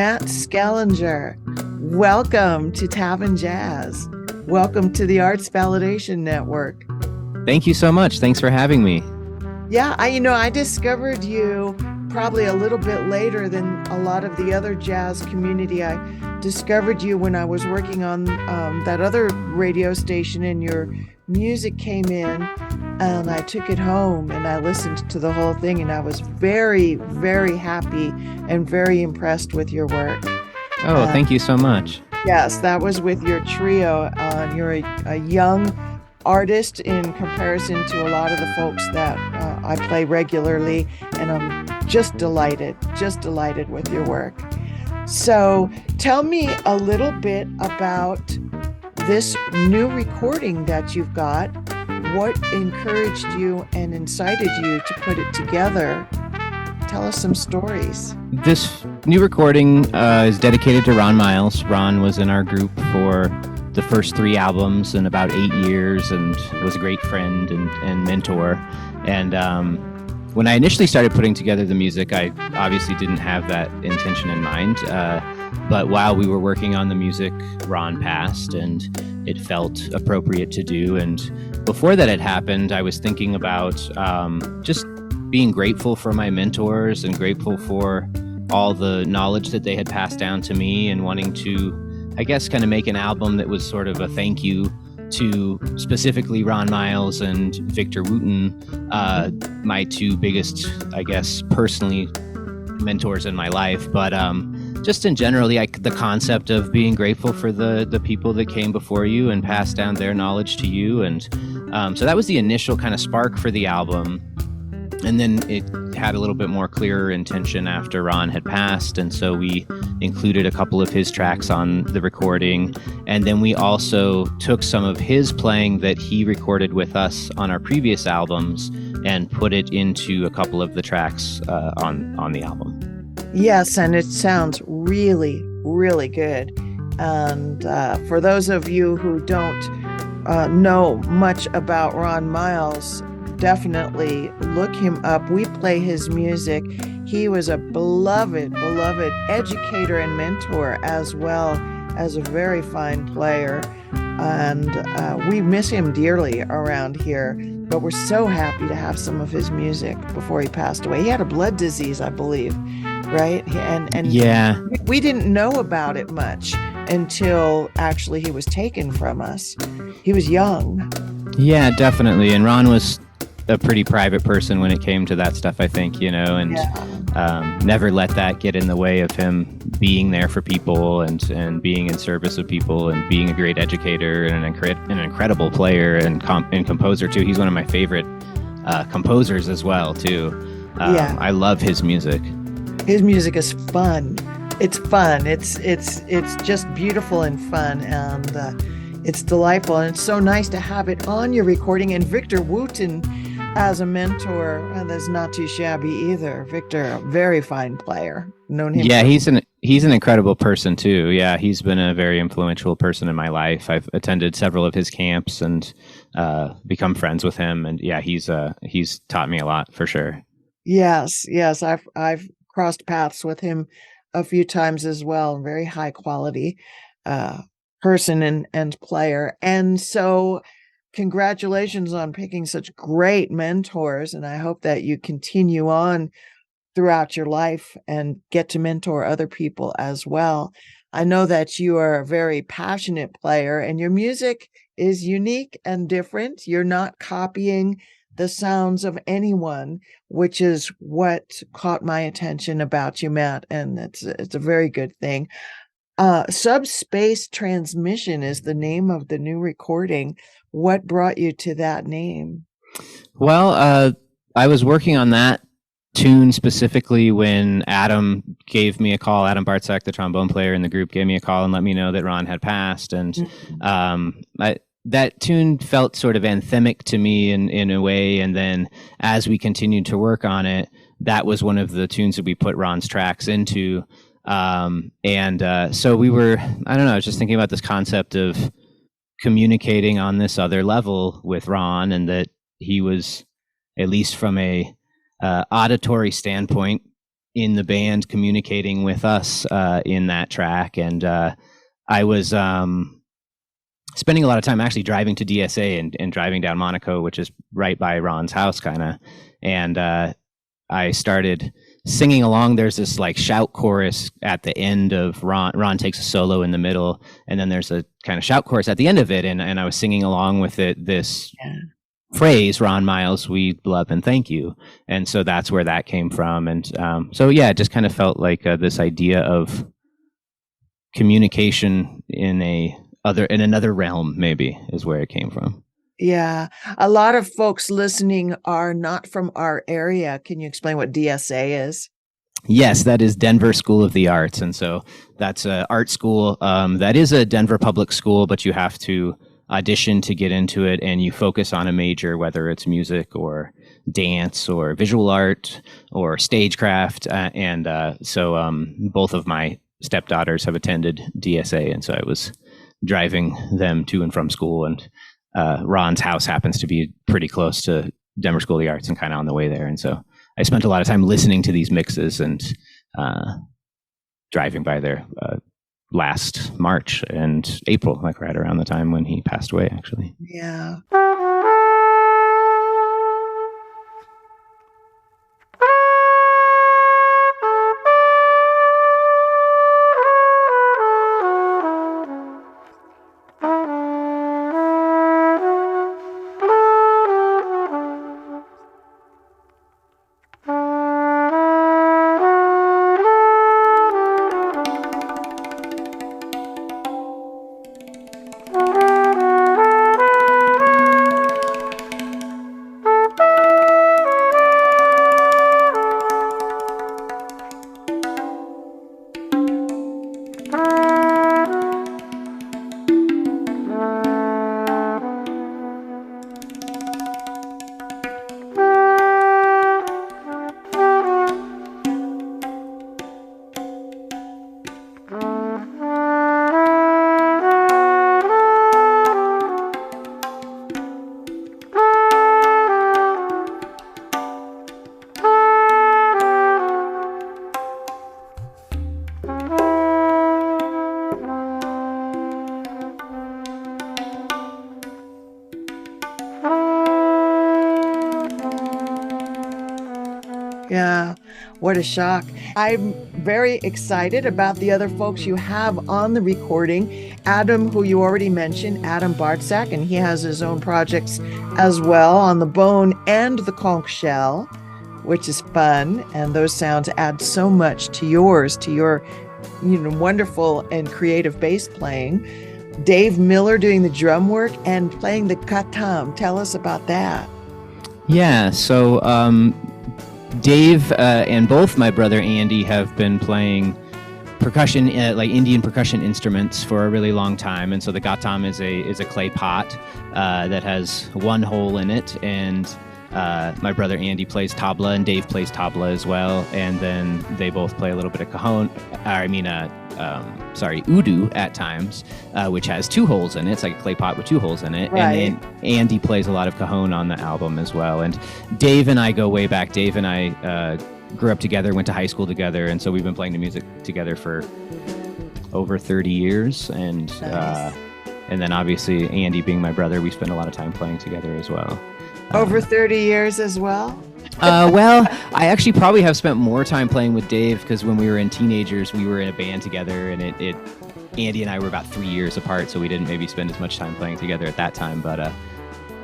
Matt Skellenger. Welcome to Tavern Jazz. Welcome to the Arts Validation Network. Thank you so much. Thanks for having me. Yeah, I discovered you probably a little bit later than a lot of the other jazz community. I discovered you when I was working on that other radio station, and your music came in, and I took it home and I listened to the whole thing, and I was very, very happy and very impressed with your work. Oh, thank you so much. Yes, that was with your trio. You're a young artist in comparison to a lot of the folks that I play regularly, and I'm just delighted with your work. So tell me a little bit about this new recording that you've got. What encouraged you and incited you to put it together? Tell us some stories. This new recording is dedicated to Ron Miles. Ron was in our group for the first 3 albums in about 8 years, and was a great friend and mentor. And when I initially started putting together the music, I obviously didn't have that intention in mind. But while we were working on the music, Ron passed, and it felt appropriate to do. And before that had happened, I was thinking about just being grateful for my mentors and grateful for all the knowledge that they had passed down to me, and wanting to, I guess, kind of make an album that was sort of a thank you to specifically Ron Miles and Victor Wooten, my 2 biggest, I guess, personally mentors in my life. But just in general, the concept of being grateful for the people that came before you and passed down their knowledge to you. And so that was the initial kind of spark for the album. And then it had a little bit more clearer intention after Ron had passed, and so we included a couple of his tracks on the recording. And then we also took some of his playing that he recorded with us on our previous albums and put it into a couple of the tracks on the album. Yes, and it sounds really, really good. And for those of you who don't know much about Ron Miles, definitely look him up. We play his music. He was a beloved educator and mentor, as well as a very fine player. And we miss him dearly around here, but we're so happy to have some of his music before he passed away. He had a blood disease, I believe, right? And yeah, we didn't know about it much until actually he was taken from us. He was young. Yeah, definitely. And Ron was a pretty private person when it came to that stuff, I think, and never let that get in the way of him being there for people and being in service of people and being a great educator and an incredible player and composer too. He's one of my favorite composers as well too. I love his music. His music is fun. It's fun. It's just beautiful and fun, and it's delightful. And it's so nice to have it on your recording. And Victor Wooten as a mentor, and that's not too shabby either. Victor, a very fine player. Known him. Yeah, he's an incredible person too. Yeah, he's been a very influential person in my life. I've attended several of his camps and become friends with him. And yeah, he's taught me a lot for sure. Yes, I've crossed paths with him a few times as well. Very high quality person and player. And so congratulations on picking such great mentors, and I hope that you continue on throughout your life and get to mentor other people as well. I know that you are a very passionate player, and your music is unique and different. You're not copying the sounds of anyone, which is what caught my attention about you, Matt, and it's a very good thing. Subspace Transmission is the name of the new recording. What brought you to that name? Well, I was working on that tune specifically when Adam gave me a call. Adam Bartzak, the trombone player in the group, gave me a call and let me know that Ron had passed. And that tune felt sort of anthemic to me in a way. And then as we continued to work on it, that was one of the tunes that we put Ron's tracks into. So we were, I don't know, I was just thinking about this concept of communicating on this other level with Ron, and that he was, at least from a auditory standpoint, in the band communicating with us in that track. And I was spending a lot of time actually driving to DSA and driving down Monaco, which is right by Ron's house, kind of. And I started singing along. There's this like shout chorus at the end of Ron. Ron takes a solo in the middle, and then there's a kind of shout chorus at the end of it. And I was singing along with it, this phrase, Ron Miles, we love and thank you. And so that's where that came from. And so, yeah, it just kind of felt like this idea of communication in another realm, maybe, is where it came from. Yeah. A lot of folks listening are not from our area. Can you explain what DSA is? Yes, that is Denver School of the Arts. And so that's an art school. That is a Denver public school, but you have to audition to get into it, and you focus on a major, whether it's music or dance or visual art or stagecraft. So both of my stepdaughters have attended DSA. And so I was driving them to and from school, and Ron's house happens to be pretty close to Denver School of the Arts and kind of on the way there. And so I spent a lot of time listening to these mixes and driving by there last March and April, like right around the time when he passed away, actually. Yeah. Yeah, what a shock. I'm very excited about the other folks you have on the recording. Adam, who you already mentioned, Adam Bartzak, and he has his own projects as well on the bone and the conch shell, which is fun. And those sounds add so much to yours, to your wonderful and creative bass playing. Dave Miller doing the drum work and playing the katam. Tell us about that. Yeah, so Dave and both my brother Andy have been playing percussion, like Indian percussion instruments, for a really long time. And so the ghatam is a clay pot that has one hole in it. And my brother Andy plays tabla, and Dave plays tabla as well. And then they both play a little bit of udu at times, which has two holes in it. It's like a clay pot with two holes in it. Right. And then Andy plays a lot of cajon on the album as well. And Dave and I go way back. Dave and I grew up together, went to high school together, and so we've been playing the music together for over 30 years. And nice. And then obviously Andy being my brother, we spend a lot of time playing together as well. Over 30 years as well? Well, I actually probably have spent more time playing with Dave, because when we were in teenagers, we were in a band together, and Andy and I were about 3 years apart, so we didn't maybe spend as much time playing together at that time, but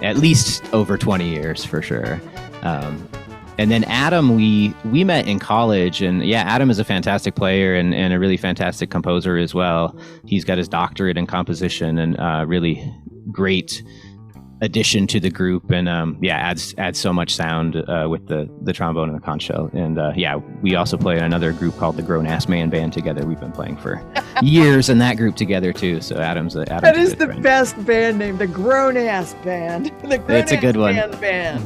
at least over 20 years for sure. And then Adam, we met in college, and yeah, Adam is a fantastic player and a really fantastic composer as well. He's got his doctorate in composition, and really great addition to the group, and adds so much sound with the trombone and the conch shell. And we also play in another group called the Grown Ass Man Band together. We've been playing for years in that group together too. So Adam's that is the friend. Best band name, the Grown Ass Band. The Grown It's a good one. Band.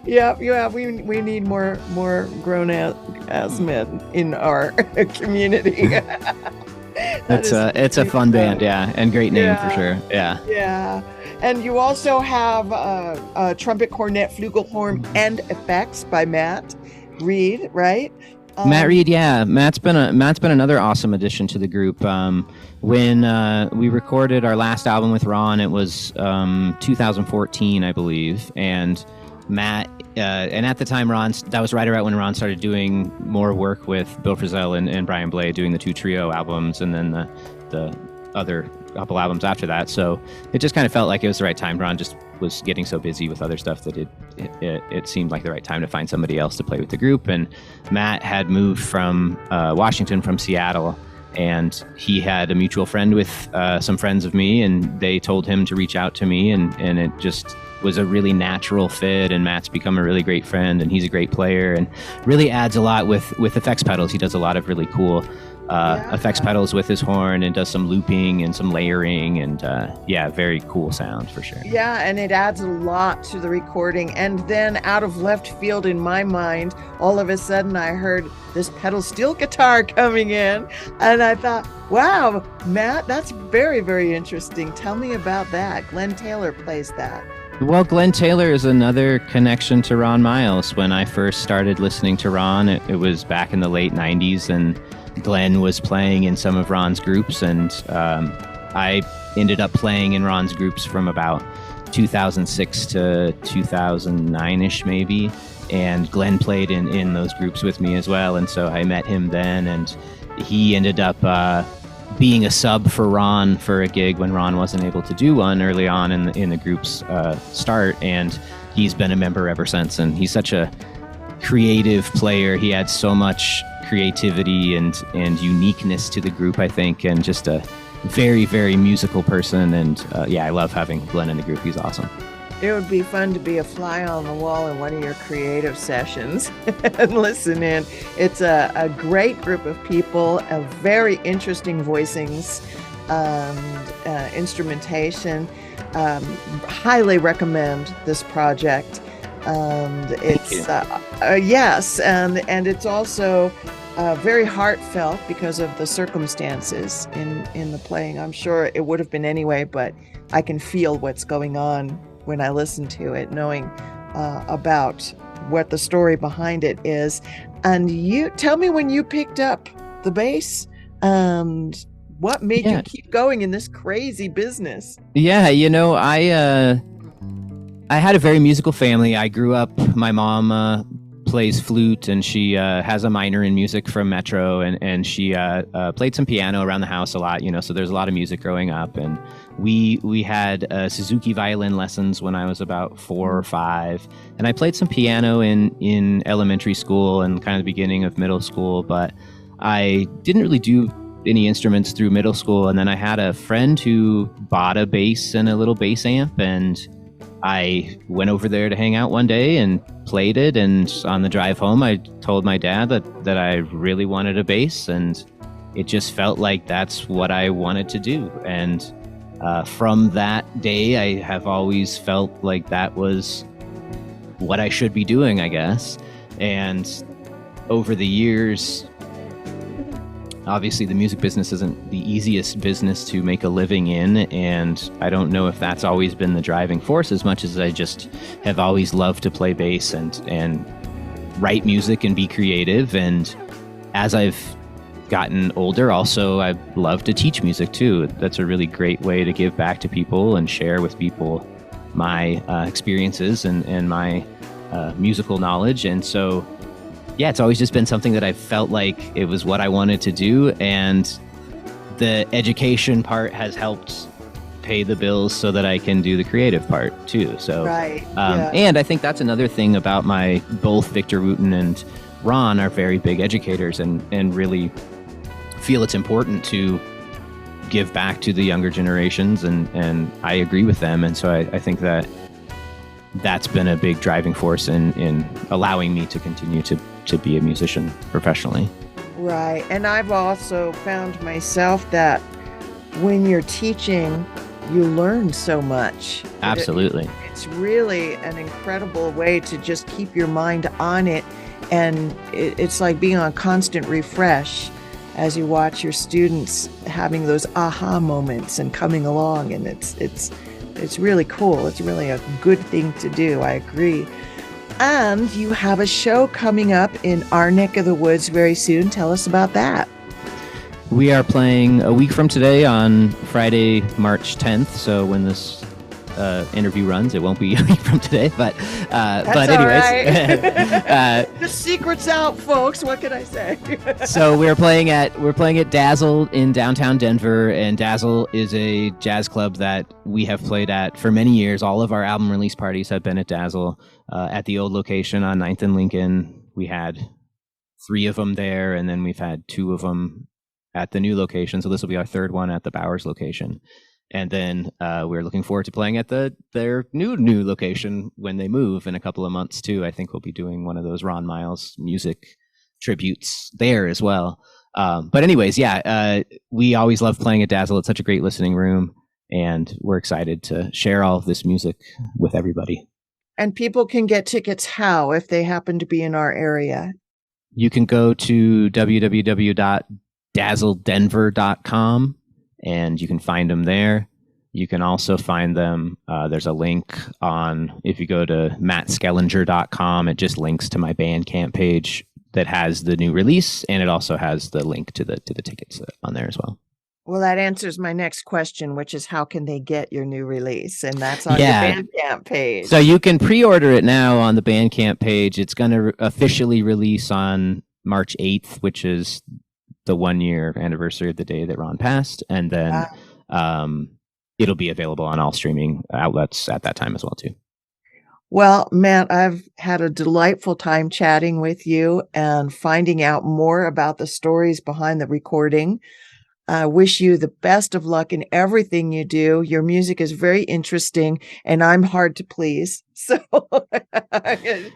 Yeah. We need more grown ass men in our community. It's a fun band, yeah, and great name for sure. Yeah. And you also have a trumpet, cornet, flugelhorn, and effects by Matt. Reed, right? Matt Reed, yeah, Matt's been another awesome addition to the group. When we recorded our last album with Ron, it was 2014, I believe, and Matt, and at the time, that was right around when Ron started doing more work with Bill Frisell and Brian Blade, doing the 2 trio albums, and then the other couple albums after that. So it just kind of felt like it was the right time. Ron just was getting so busy with other stuff that it seemed like the right time to find somebody else to play with the group. And Matt had moved from Washington, from Seattle, and he had a mutual friend with some friends of me, and they told him to reach out to me, and it just was a really natural fit. And Matt's become a really great friend, and he's a great player and really adds a lot with effects pedals. He does a lot of really cool effects pedals with his horn, and does some looping and some layering, and very cool sound for sure. Yeah, and it adds a lot to the recording. And then out of left field in my mind, all of a sudden I heard this pedal steel guitar coming in, and I thought, wow, Matt, that's very, very interesting. Tell me about that. Glenn Taylor plays that. Well, Glenn Taylor is another connection to Ron Miles. When I first started listening to Ron, it was back in the late 90s, and Glenn was playing in some of Ron's groups, and I ended up playing in Ron's groups from about 2006 to 2009-ish maybe, and Glenn played in those groups with me as well, and so I met him then, and he ended up being a sub for Ron for a gig when Ron wasn't able to do one early on in the group's start, and he's been a member ever since. And he's such a creative player. He adds so much creativity and uniqueness to the group, I think, and just a very, very musical person. And I love having Glenn in the group. He's awesome. It would be fun to be a fly on the wall in one of your creative sessions and listen in. It's a great group of people, a very interesting voicings and instrumentation. Highly recommend this project. It's yes, and it's also very heartfelt because of the circumstances in the playing. I'm sure it would have been anyway, but I can feel what's going on when I listen to it, knowing about what the story behind it is. And you tell me when you picked up the bass and what made you keep going in this crazy business. Yeah, I had a very musical family. I grew up, my mom plays flute, and she has a minor in music from Metro, and she played some piano around the house a lot, so there's a lot of music growing up. And we had Suzuki violin lessons when I was about 4 or 5, and I played some piano in elementary school and kind of the beginning of middle school, but I didn't really do any instruments through middle school. And then I had a friend who bought a bass and a little bass amp, and I went over there to hang out one day and played it. And on the drive home, I told my dad that I really wanted a bass, and it just felt like that's what I wanted to do. And from that day, I have always felt like that was what I should be doing, I guess. And over the years, obviously the music business isn't the easiest business to make a living in, and I don't know if that's always been the driving force as much as I just have always loved to play bass and write music and be creative. And as I've gotten older, also I love to teach music too. That's a really great way to give back to people and share with people my experiences and my musical knowledge. And so it's always just been something that I felt like it was what I wanted to do, and the education part has helped pay the bills so that I can do the creative part too. So, and I think that's another thing about both Victor Wooten and Ron are very big educators and really feel it's important to give back to the younger generations, and I agree with them. And so I think that's been a big driving force in allowing me to continue to be a musician professionally. Right. And I've also found myself that when you're teaching, you learn so much. Absolutely. It's really an incredible way to just keep your mind on it. And it's like being on constant refresh as you watch your students having those aha moments and coming along. And it's really cool. It's really a good thing to do. I agree. And you have a show coming up in our neck of the woods very soon. Tell us about that. We are playing a week from today on Friday, March 10th. So when this interview runs, it won't be a week from today. But anyways, the secret's out, folks. What can I say? So we're playing at Dazzle in downtown Denver, and Dazzle is a jazz club that we have played at for many years. All of our album release parties have been at Dazzle. At the old location on 9th and Lincoln, we had 3 of them there, and then we've had 2 of them at the new location. So this will be our 3rd one at the Bowers location. And then we're looking forward to playing at their new location when they move in a couple of months too. I think we'll be doing one of those Ron Miles music tributes there as well. But anyways, we always love playing at Dazzle. It's such a great listening room, and we're excited to share all of this music with everybody. And people can get tickets how, if they happen to be in our area? You can go to www.dazzledenver.com and you can find them there. You can also find them. There's a link if you go to mattskellenger.com, it just links to my Bandcamp page that has the new release, and it also has the link to the tickets on there as well. Well, that answers my next question, which is how can they get your new release? And that's on your Bandcamp page. So you can pre-order it now on the Bandcamp page. It's going to officially release on March 8th, which is the 1-year anniversary of the day that Ron passed. And then it'll be available on all streaming outlets at that time as well, too. Well, Matt, I've had a delightful time chatting with you and finding out more about the stories behind the recording. I wish you the best of luck in everything you do. Your music is very interesting, and I'm hard to please. So,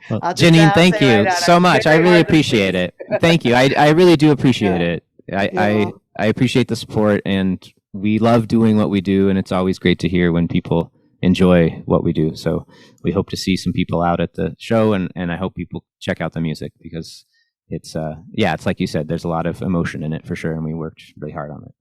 Janine, thank you so much. I really appreciate it. Thank you. I really do appreciate it. I appreciate the support, and we love doing what we do, and it's always great to hear when people enjoy what we do. So we hope to see some people out at the show, and I hope people check out the music, because it's like you said, there's a lot of emotion in it for sure, and we worked really hard on it.